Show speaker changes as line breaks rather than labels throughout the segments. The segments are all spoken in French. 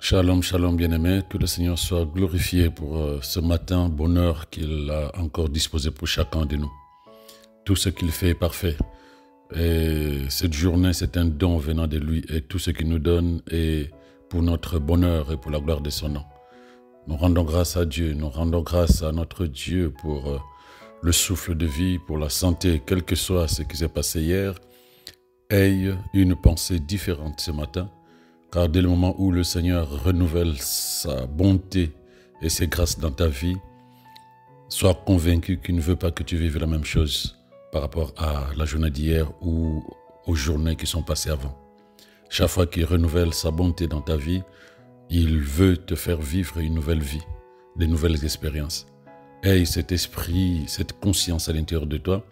Shalom, shalom bien-aimé, que le Seigneur soit glorifié pour ce matin, bonheur qu'il a encore disposé pour chacun de nous. Tout ce qu'il fait est parfait. Et cette journée, c'est un don venant de lui et tout ce qu'il nous donne est pour notre bonheur et pour la gloire de son nom. Nous rendons grâce à Dieu, nous rendons grâce à notre Dieu pour le souffle de vie, pour la santé, quel que soit ce qui s'est passé hier. Aie une pensée différente ce matin. Car dès le moment où le Seigneur renouvelle sa bonté et ses grâces dans ta vie, sois convaincu qu'il ne veut pas que tu vives la même chose par rapport à la journée d'hier ou aux journées qui sont passées avant. Chaque fois qu'il renouvelle sa bonté dans ta vie, il veut te faire vivre une nouvelle vie, de nouvelles expériences. Aie cet esprit, cette conscience à l'intérieur de toi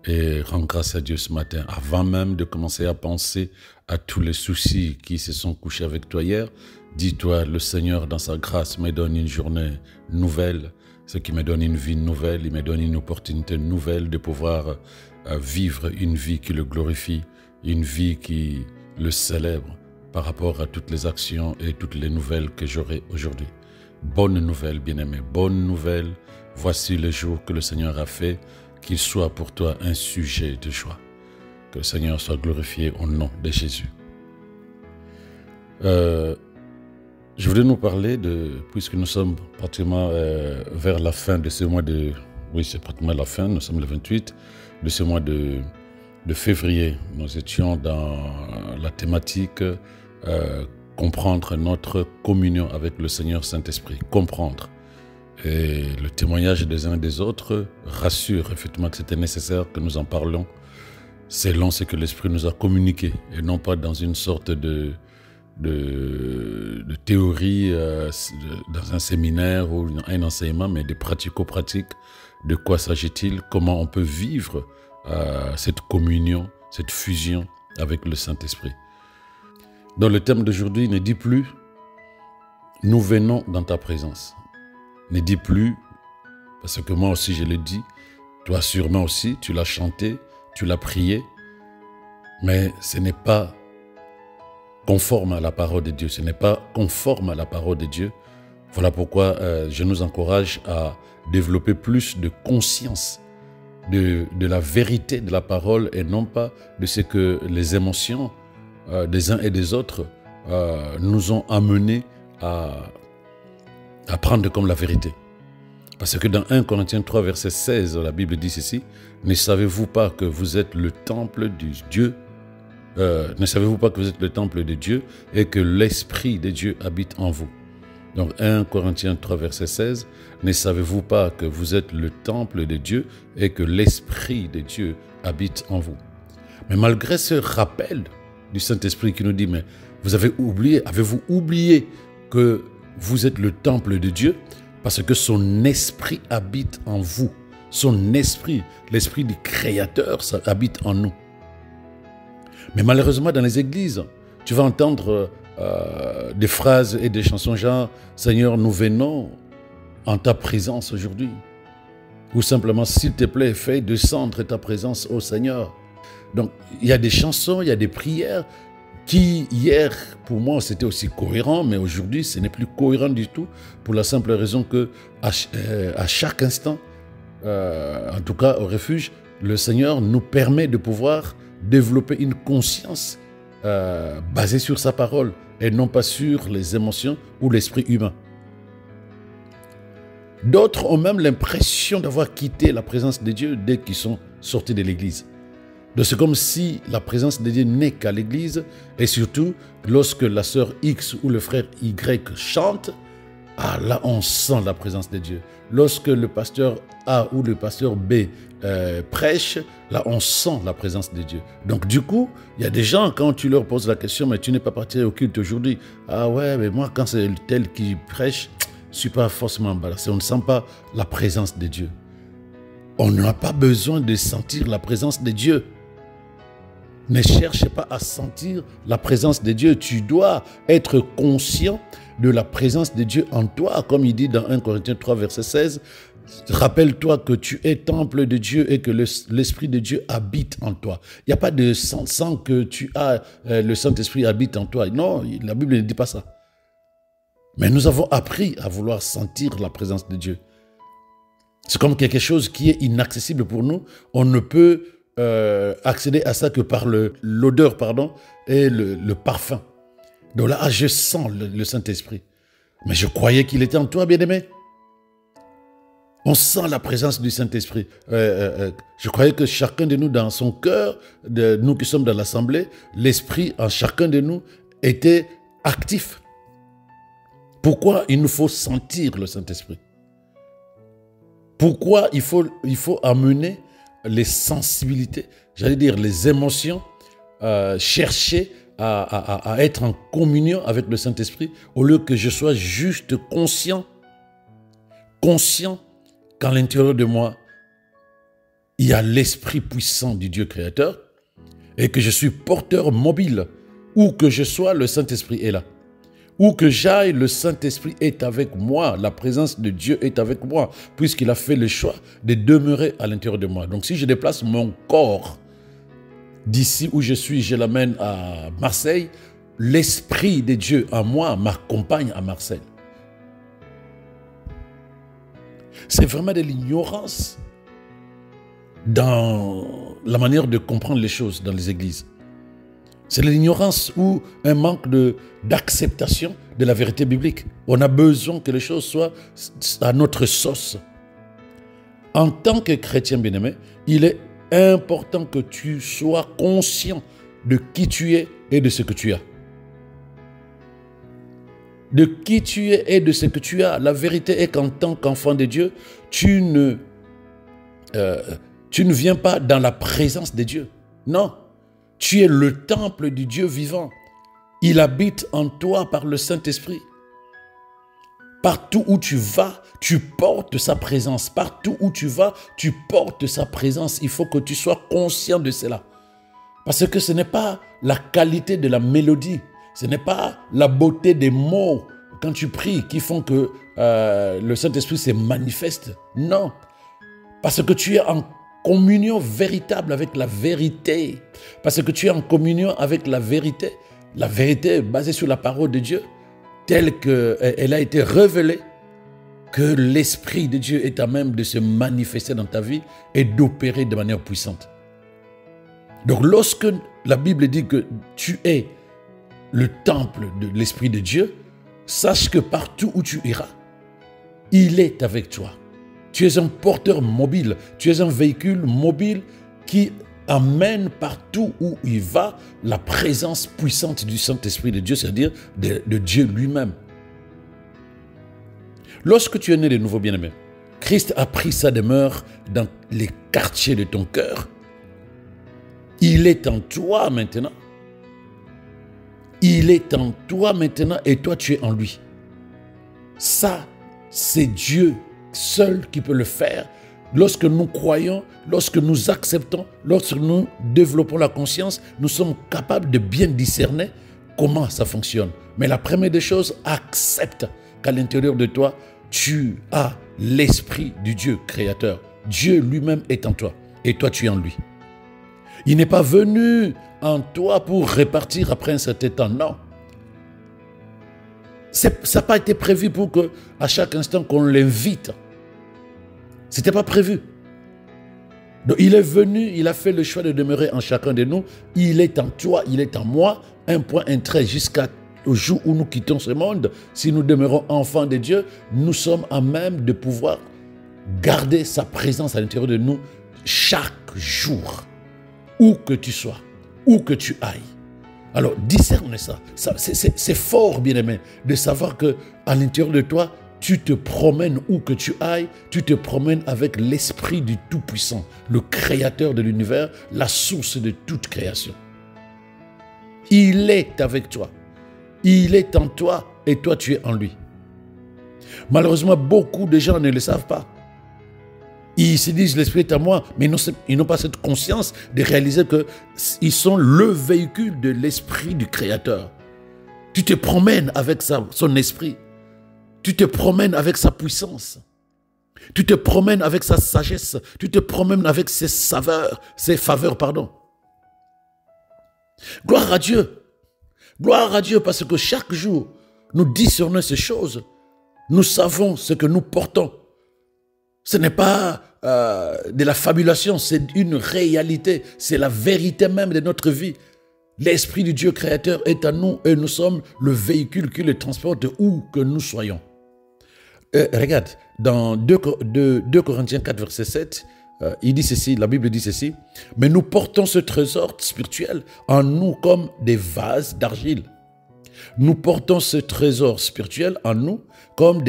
et rends grâce à Dieu ce matin, avant même de commencer à penser à tous les soucis qui se sont couchés avec toi hier. Dis-toi, le Seigneur dans sa grâce me donne une journée nouvelle, ce qui me donne une vie nouvelle, il me donne une opportunité nouvelle de pouvoir vivre une vie qui le glorifie, une vie qui le célèbre par rapport à toutes les actions et toutes les nouvelles que j'aurai aujourd'hui. Bonne nouvelle, bien-aimé, bonne nouvelle. Voici le jour que le Seigneur a fait, qu'il soit pour toi un sujet de joie. Que le Seigneur soit glorifié au nom de Jésus. Je voulais nous parler puisque nous sommes pratiquement vers la fin de ce mois de... Oui, c'est pratiquement la fin, nous sommes le 28 de ce mois de février. Nous étions dans la thématique comprendre notre communion avec le Seigneur Saint-Esprit. Comprendre. Et le témoignage des uns et des autres rassure effectivement que c'était nécessaire que nous en parlions selon ce que l'Esprit nous a communiqué et non pas dans une sorte de théorie dans un séminaire ou un enseignement, mais des pratico-pratiques. De quoi s'agit-il? Comment on peut vivre cette communion, cette fusion avec le Saint-Esprit? Dans le thème d'aujourd'hui, ne dis plus « Nous venons dans ta présence ». Ne dis plus, parce que moi aussi je l'ai dit, toi sûrement aussi, tu l'as chanté, tu l'as prié, mais ce n'est pas conforme à la parole de Dieu, ce n'est pas conforme à la parole de Dieu. Voilà pourquoi je nous encourage à développer plus de conscience de la vérité de la parole et non pas de ce que les émotions des uns et des autres nous ont amenés à prendre comme la vérité. Parce que dans 1 Corinthiens 3, verset 16, la Bible dit ceci, « Ne savez-vous pas que vous êtes le temple de Dieu ne savez-vous pas que vous êtes le temple de Dieu et que l'Esprit de Dieu habite en vous ?» Donc 1 Corinthiens 3, verset 16, « Ne savez-vous pas que vous êtes le temple de Dieu et que l'Esprit de Dieu habite en vous ?» Mais malgré ce rappel du Saint-Esprit qui nous dit, « Mais vous avez-vous oublié que vous êtes le temple de Dieu parce que son esprit habite en vous. » Son esprit, l'esprit du Créateur, ça habite en nous. Mais malheureusement, dans les églises, tu vas entendre des phrases et des chansons genre « Seigneur, nous venons en ta présence aujourd'hui. » Ou simplement « S'il te plaît, fais descendre ta présence au Seigneur. » Donc, il y a des chansons, il y a des prières qui, hier, pour moi, c'était aussi cohérent, mais aujourd'hui, ce n'est plus cohérent du tout, pour la simple raison que à chaque instant, en tout cas au refuge, le Seigneur nous permet de pouvoir développer une conscience basée sur sa parole et non pas sur les émotions ou l'esprit humain. D'autres ont même l'impression d'avoir quitté la présence de Dieu dès qu'ils sont sortis de l'église. Donc c'est comme si la présence de Dieu n'est qu'à l'église et surtout lorsque la sœur X ou le frère Y chante, ah là on sent la présence de Dieu. Lorsque le pasteur A ou le pasteur B prêche, là on sent la présence de Dieu. Donc du coup, il y a des gens quand tu leur poses la question, mais tu n'es pas parti au culte aujourd'hui. Ah ouais, mais moi quand c'est tel qui prêche, je ne suis pas forcément embarrassé. On ne sent pas la présence de Dieu. On n'a pas besoin de sentir la présence de Dieu. Ne cherche pas à sentir la présence de Dieu. Tu dois être conscient de la présence de Dieu en toi. Comme il dit dans 1 Corinthiens 3, verset 16, « Rappelle-toi que tu es temple de Dieu et que l'Esprit de Dieu habite en toi. » Il n'y a pas de sans que tu as le Saint-Esprit habite en toi. Non, la Bible ne dit pas ça. Mais nous avons appris à vouloir sentir la présence de Dieu. C'est comme quelque chose qui est inaccessible pour nous. On ne peut accéder à ça que par l'odeur, et le parfum. Donc là, je sens le Saint-Esprit. Mais je croyais qu'il était en toi, bien-aimé. On sent la présence du Saint-Esprit. Je croyais que chacun de nous, dans son cœur, nous qui sommes dans l'Assemblée, l'Esprit en chacun de nous était actif. Pourquoi il nous faut sentir le Saint-Esprit? Pourquoi il faut amener les sensibilités, j'allais dire les émotions, chercher à être en communion avec le Saint-Esprit, au lieu que je sois juste conscient qu'à l'intérieur de moi, il y a l'Esprit puissant du Dieu créateur et que je suis porteur mobile. Où que je sois, le Saint-Esprit est là. Où que j'aille, le Saint-Esprit est avec moi. La présence de Dieu est avec moi, puisqu'il a fait le choix de demeurer à l'intérieur de moi. Donc si je déplace mon corps d'ici où je suis, je l'amène à Marseille, l'Esprit de Dieu en moi m'accompagne à Marseille. C'est vraiment de l'ignorance dans la manière de comprendre les choses dans les églises. C'est l'ignorance ou un manque d'acceptation de la vérité biblique. On a besoin que les choses soient à notre sauce. En tant que chrétien bien-aimé, il est important que tu sois conscient de qui tu es et de ce que tu as. De qui tu es et de ce que tu as. La vérité est qu'en tant qu'enfant de Dieu, tu ne viens pas dans la présence de Dieu. Non. Tu es le temple du Dieu vivant. Il habite en toi par le Saint-Esprit. Partout où tu vas, tu portes sa présence. Partout où tu vas, tu portes sa présence. Il faut que tu sois conscient de cela. Parce que ce n'est pas la qualité de la mélodie. Ce n'est pas la beauté des mots quand tu pries qui font que le Saint-Esprit se manifeste. Non. Parce que tu es en communion véritable avec la vérité. Parce que tu es en communion avec la vérité basée sur la parole de Dieu, telle qu'elle a été révélée, que l'Esprit de Dieu est à même de se manifester dans ta vie et d'opérer de manière puissante. Donc lorsque la Bible dit que tu es le temple de l'Esprit de Dieu, sache que partout où tu iras, il est avec toi. Tu es un porteur mobile, tu es un véhicule mobile qui amène partout où il va la présence puissante du Saint-Esprit de Dieu, c'est-à-dire de Dieu lui-même. Lorsque tu es né de nouveau, bien-aimé, Christ a pris sa demeure dans les quartiers de ton cœur. Il est en toi maintenant. Il est en toi maintenant et toi tu es en lui. Ça, c'est Dieu seul qui peut le faire. Lorsque nous croyons, lorsque nous acceptons, lorsque nous développons la conscience, nous sommes capables de bien discerner comment ça fonctionne. Mais la première des choses, accepte qu'à l'intérieur de toi, tu as l'Esprit du Dieu créateur. Dieu lui-même est en toi et toi tu es en lui. Il n'est pas venu en toi pour répartir après un certain temps, non. Ça n'a pas été prévu pour qu'à chaque instant qu'on l'invite. Ce n'était pas prévu. Donc il est venu, il a fait le choix de demeurer en chacun de nous. Il est en toi, il est en moi. Un point, un trait, jusqu'au jour où nous quittons ce monde. Si nous demeurons enfants de Dieu, nous sommes à même de pouvoir garder sa présence à l'intérieur de nous chaque jour. Où que tu sois, où que tu ailles. Alors discerne ça. C'est fort, bien-aimé, de savoir qu'à l'intérieur de toi, tu te promènes où que tu ailles, tu te promènes avec l'Esprit du Tout-Puissant, le Créateur de l'univers, la source de toute création. Il est avec toi. Il est en toi et toi tu es en lui. Malheureusement, beaucoup de gens ne le savent pas. Ils se disent l'Esprit est à moi, mais ils n'ont pas cette conscience de réaliser qu'ils sont le véhicule de l'Esprit du Créateur. Tu te promènes avec son Esprit. Tu te promènes avec sa puissance. Tu te promènes avec sa sagesse. Tu te promènes avec ses faveurs, pardon. Gloire à Dieu. Gloire à Dieu parce que chaque jour, nous discernons ces choses. Nous savons ce que nous portons. Ce n'est pas de la fabulation, c'est une réalité. C'est la vérité même de notre vie. L'Esprit du Dieu créateur est en nous et nous sommes le véhicule qui le transporte où que nous soyons. Regarde, dans 2 Corinthiens 4, verset 7, il dit ceci, la Bible dit ceci, « Mais nous portons ce trésor spirituel en nous comme des vases d'argile. » Nous portons ce trésor spirituel en nous comme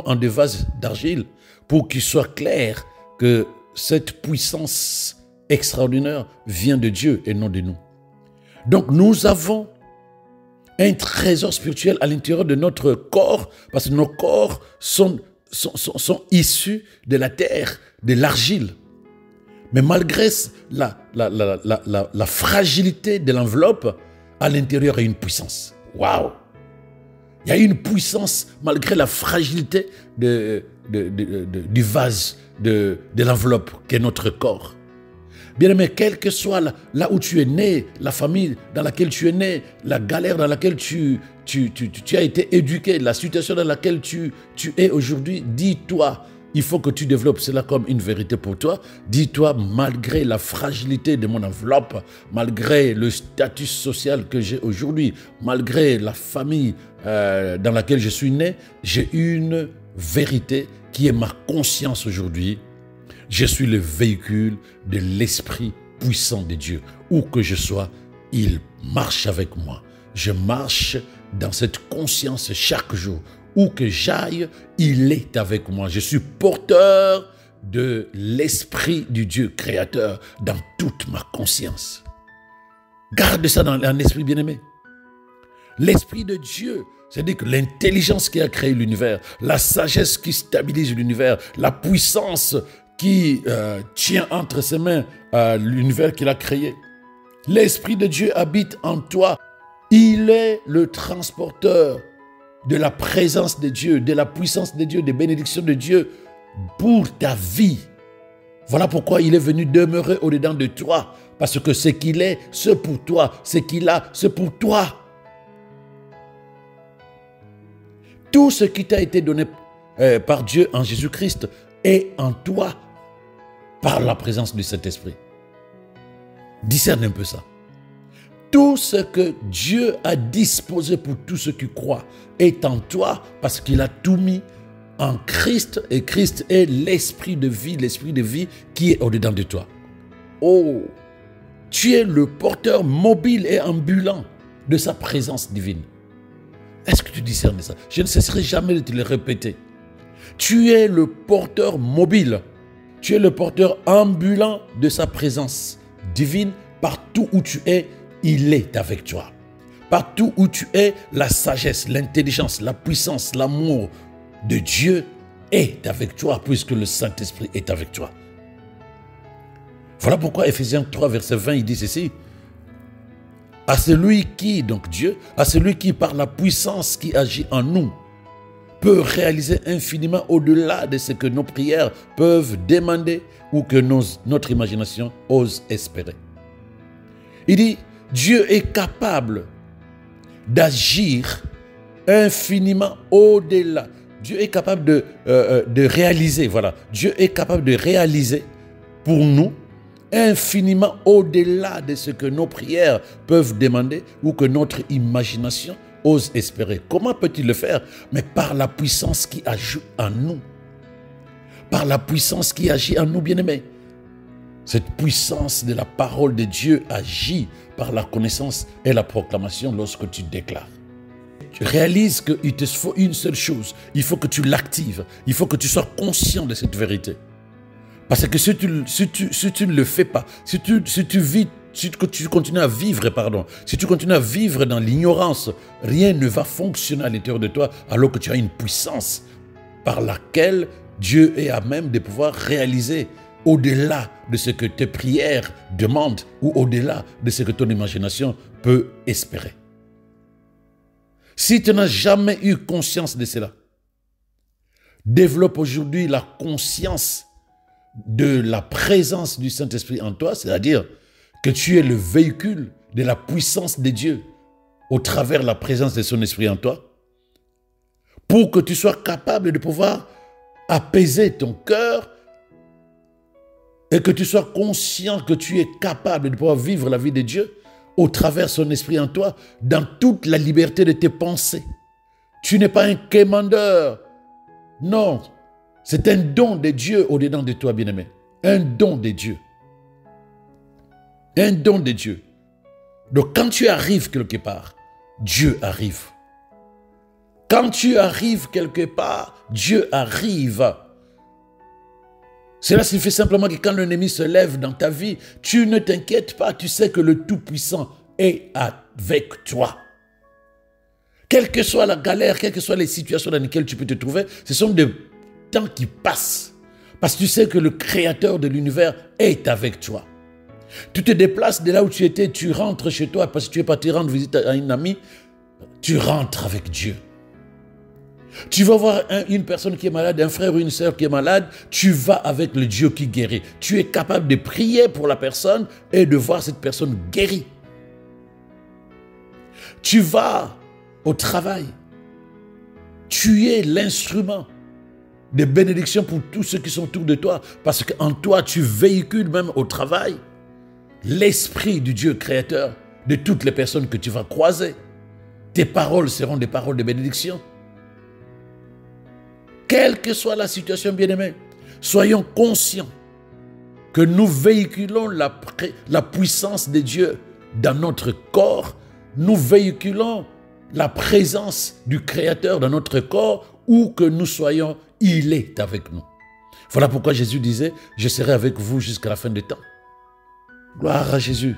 en des vases d'argile, pour qu'il soit clair que cette puissance extraordinaire vient de Dieu et non de nous. Donc nous avons un trésor spirituel à l'intérieur de notre corps, parce que nos corps sont issus de la terre, de l'argile. Mais malgré la fragilité de l'enveloppe, à l'intérieur, il y a une puissance. Waouh! Il y a une puissance malgré la fragilité du vase, de l'enveloppe qu'est notre corps. Bien-aimé, quel que soit là où tu es né, la famille dans laquelle tu es né, la galère dans laquelle tu as été éduqué, la situation dans laquelle tu es aujourd'hui, dis-toi, il faut que tu développes cela comme une vérité pour toi. Dis-toi, malgré la fragilité de mon enveloppe, malgré le statut social que j'ai aujourd'hui, malgré la famille dans laquelle je suis né, j'ai une vérité qui est ma conscience aujourd'hui. Je suis le véhicule de l'Esprit puissant de Dieu. Où que je sois, il marche avec moi. Je marche dans cette conscience chaque jour. Où que j'aille, il est avec moi. Je suis porteur de l'Esprit du Dieu créateur dans toute ma conscience. Garde ça dans l'esprit bien-aimé. L'Esprit de Dieu, c'est-à-dire que l'intelligence qui a créé l'univers, la sagesse qui stabilise l'univers, la puissance qui tient entre ses mains l'univers qu'il a créé. L'Esprit de Dieu habite en toi. Il est le transporteur de la présence de Dieu, de la puissance de Dieu, des bénédictions de Dieu pour ta vie. Voilà pourquoi il est venu demeurer au-dedans de toi. Parce que ce qu'il est, c'est pour toi. Ce qu'il a, c'est pour toi. Tout ce qui t'a été donné par Dieu en Jésus-Christ est en toi par la présence de cet esprit. Discerne un peu ça. Tout ce que Dieu a disposé pour tous ceux qui croient est en toi parce qu'il a tout mis en Christ et Christ est l'esprit de vie qui est au-dedans de toi. Oh, tu es le porteur mobile et ambulant de sa présence divine. Est-ce que tu discernes ça? Je ne cesserai jamais de te le répéter. Tu es le porteur mobile. Tu es le porteur ambulant de sa présence divine. Partout où tu es, il est avec toi. Partout où tu es, la sagesse, l'intelligence, la puissance, l'amour de Dieu est avec toi puisque le Saint-Esprit est avec toi. Voilà pourquoi Ephésiens 3, verset 20, il dit ceci. À celui qui, donc Dieu, à celui qui par la puissance qui agit en nous, peut réaliser infiniment au-delà de ce que nos prières peuvent demander ou que notre imagination ose espérer. Il dit, Dieu est capable d'agir infiniment au-delà. Dieu est capable de réaliser, voilà. Dieu est capable de réaliser pour nous infiniment au-delà de ce que nos prières peuvent demander ou que notre imagination ose espérer. Comment peut-il le faire? Mais par la puissance qui agit en nous. Par la puissance qui agit en nous, bien-aimés. Cette puissance de la parole de Dieu agit par la connaissance et la proclamation lorsque tu déclares. Tu réalises qu'il te faut une seule chose. Il faut que tu l'actives. Il faut que tu sois conscient de cette vérité. Parce que si tu ne le fais pas, si tu continues à vivre, si tu continues à vivre dans l'ignorance, rien ne va fonctionner à l'intérieur de toi alors que tu as une puissance par laquelle Dieu est à même de pouvoir réaliser au-delà de ce que tes prières demandent ou au-delà de ce que ton imagination peut espérer. Si tu n'as jamais eu conscience de cela, développe aujourd'hui la conscience de la présence du Saint-Esprit en toi, c'est-à-dire que tu es le véhicule de la puissance de Dieu au travers de la présence de son Esprit en toi. pour que tu sois capable de pouvoir apaiser ton cœur et que tu sois conscient que tu es capable de pouvoir vivre la vie de Dieu au travers de son esprit en toi, dans toute la liberté de tes pensées. Tu n'es pas un quémandeur. Non, c'est un don de Dieu au-dedans de toi, bien-aimé. Un don de Dieu. Un don de Dieu. Donc quand tu arrives quelque part, Dieu arrive. Quand tu arrives quelque part, Dieu arrive. Cela signifie simplement que quand l'ennemi se lève dans ta vie, tu ne t'inquiètes pas, tu sais que le Tout-Puissant est avec toi. Quelle que soit la galère, quelles que soient les situations dans lesquelles tu peux te trouver, ce sont des temps qui passent. Parce que tu sais que le Créateur de l'univers est avec toi. Tu te déplaces de là où tu étais, tu rentres chez toi parce que tu es parti rendre visite à une amie, tu rentres avec Dieu. Tu vas voir une personne qui est malade, un frère ou une sœur qui est malade, tu vas avec le Dieu qui guérit. Tu es capable de prier pour la personne et de voir cette personne guérie. Tu vas au travail. Tu es l'instrument de bénédiction pour tous ceux qui sont autour de toi parce qu'en toi, tu véhicules même au travail l'esprit du Dieu créateur de toutes les personnes que tu vas croiser. Tes paroles seront des paroles de bénédiction. Quelle que soit la situation, bien-aimée, soyons conscients que nous véhiculons la puissance de Dieu dans notre corps. Nous véhiculons la présence du Créateur dans notre corps, où que nous soyons, il est avec nous. Voilà pourquoi Jésus disait, je serai avec vous jusqu'à la fin des temps. Gloire à Jésus.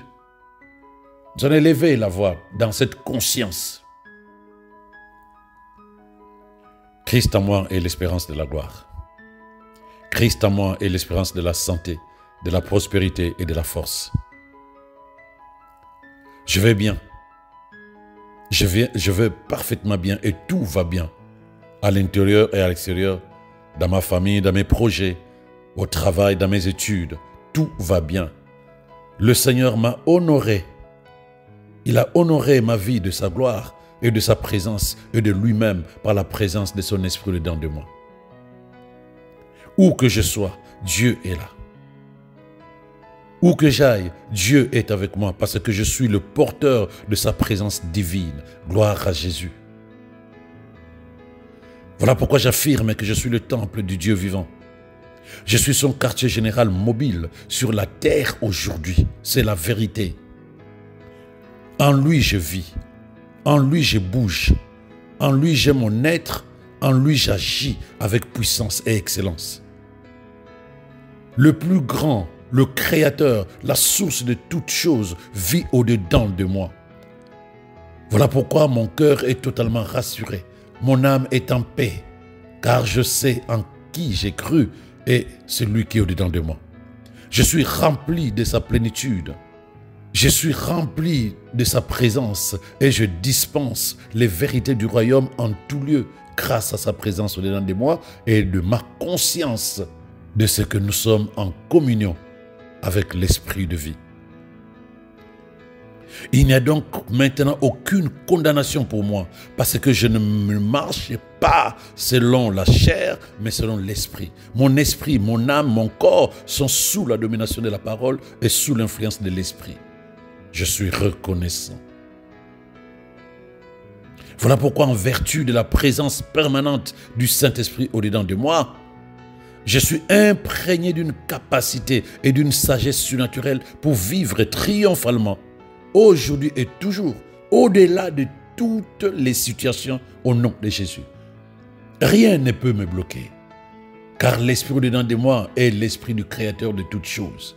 J'en ai élevé la voix dans cette conscience. Christ en moi est l'espérance de la gloire. Christ en moi est l'espérance de la santé, de la prospérité et de la force. Je vais bien. Je vais parfaitement bien et tout va bien. À l'intérieur et à l'extérieur, dans ma famille, dans mes projets, au travail, dans mes études, tout va bien. Le Seigneur m'a honoré. Il a honoré ma vie de sa gloire et de sa présence et de lui-même par la présence de son esprit dedans de moi. Où que je sois, Dieu est là. Où que j'aille, Dieu est avec moi parce que je suis le porteur de sa présence divine. Gloire à Jésus. Voilà pourquoi j'affirme que je suis le temple du Dieu vivant. Je suis son quartier général mobile sur la terre aujourd'hui. C'est la vérité. En lui, je vis. En lui, je bouge. En lui, j'ai mon être. En lui, j'agis avec puissance et excellence. Le plus grand, le Créateur, la source de toutes choses, vit au-dedans de moi. Voilà pourquoi mon cœur est totalement rassuré. Mon âme est en paix, car je sais en qui j'ai cru et celui qui est au-dedans de moi. Je suis rempli de sa plénitude. Je suis rempli de sa présence et je dispense les vérités du royaume en tout lieu grâce à sa présence au-dedans de moi et de ma conscience de ce que nous sommes en communion avec l'esprit de vie. Il n'y a donc maintenant aucune condamnation pour moi parce que je ne marche pas selon la chair mais selon l'esprit. Mon esprit, mon âme, mon corps sont sous la domination de la parole et sous l'influence de l'esprit. Je suis reconnaissant. Voilà pourquoi en vertu de la présence permanente du Saint-Esprit au-dedans de moi, je suis imprégné d'une capacité et d'une sagesse surnaturelle pour vivre triomphalement, aujourd'hui et toujours, au-delà de toutes les situations au nom de Jésus. Rien ne peut me bloquer, car l'Esprit au-dedans de moi est l'Esprit du Créateur de toutes choses.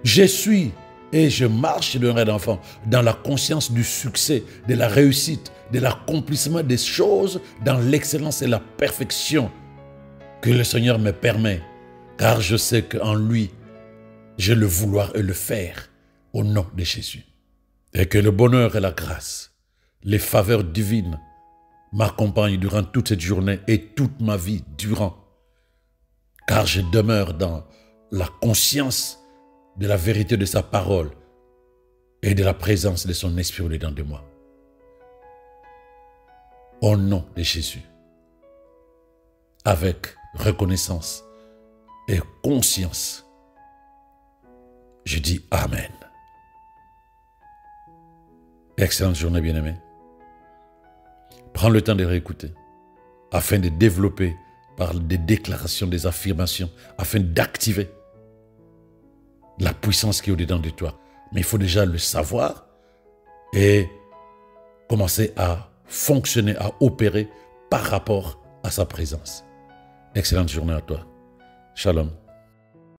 Je suis et je marche d'un rêve d'enfant dans la conscience du succès, de la réussite, de l'accomplissement des choses dans l'excellence et la perfection que le Seigneur me permet, car je sais qu'en lui, j'ai le vouloir et le faire au nom de Jésus. Et que le bonheur et la grâce, les faveurs divines m'accompagnent durant toute cette journée et toute ma vie durant, car je demeure dans la conscience de la vérité de sa parole et de la présence de son esprit au-dedans de moi. Au nom de Jésus, avec reconnaissance et conscience, je dis Amen. Excellente journée, bien-aimés. Prends le temps de réécouter afin de développer par des déclarations, des affirmations, afin d'activer la puissance qui est au-dedans de toi. Mais il faut déjà le savoir et commencer à fonctionner, à opérer par rapport à sa présence. Excellente journée à toi. Shalom.